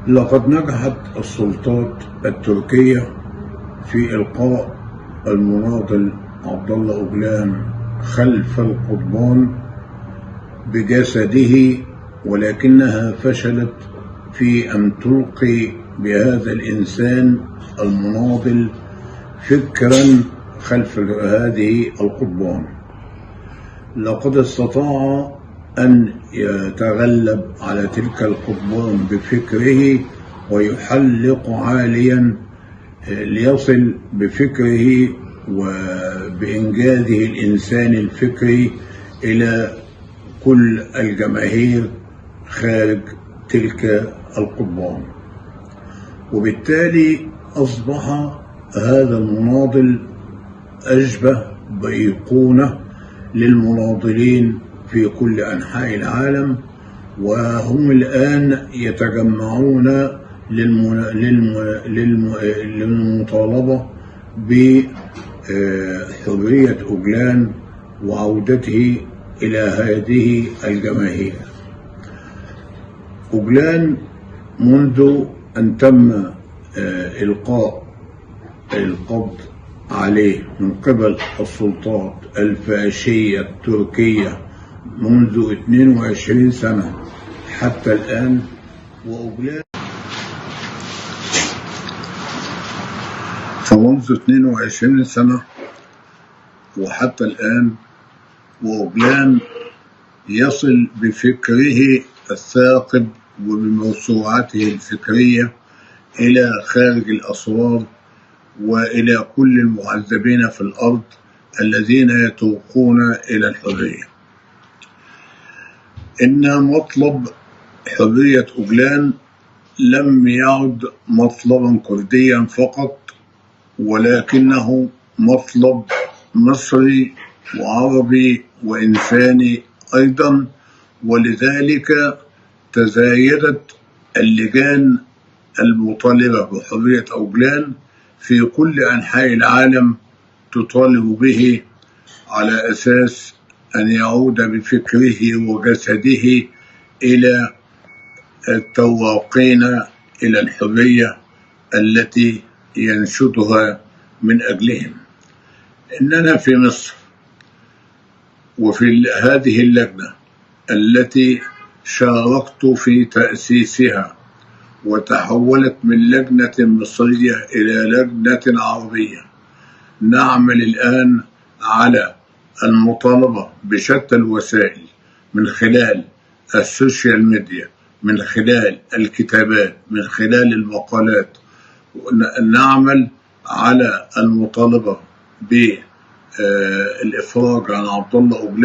لقد نجحت السلطات التركية في إلقاء المناضل عبد الله أوغلان خلف القضبان بجسده، ولكنها فشلت في أن تلقي بهذا الإنسان المناضل فكرا خلف هذه القضبان. لقد استطاع أن يتغلب على تلك القضبان بفكره ويحلق عاليا ليصل بفكره وبإنجازه الإنساني الفكري إلى كل الجماهير خارج تلك القضبان، وبالتالي أصبح هذا المناضل أشبه بأيقونة للمناضلين في كل أنحاء العالم، وهم الآن يتجمعون للمطالبة بحرية أوغلان وعودته إلى هذه الجماهير. أوغلان منذ أن تم إلقاء القبض عليه من قبل السلطات الفاشية التركية منذ 22 سنة حتى الآن، فمنذ 22 سنة وحتى الآن وأوغلان يصل بفكره الثاقب وبموسوعته الفكرية إلى خارج الأسوار وإلى كل المعذبين في الأرض الذين يتوقون إلى الحرية. إن مطلب حرية أوغلان لم يعد مطلبا كرديا فقط، ولكنه مطلب مصري وعربي وإنساني أيضا، ولذلك تزايدت اللجان المطالبة بحرية أوغلان في كل أنحاء العالم تطالب به على أساس أن يعود بفكره وجسده إلى التواقين إلى الحرية التي ينشدها من أجلهم. إننا في مصر وفي هذه اللجنة التي شاركت في تأسيسها وتحولت من لجنة مصرية إلى لجنة عربية، نعمل الآن على المطالبة بشتى الوسائل، من خلال السوشيال ميديا، من خلال الكتابات، من خلال المقالات، نعمل على المطالبة بالإفراج عن عبد الله أوغلان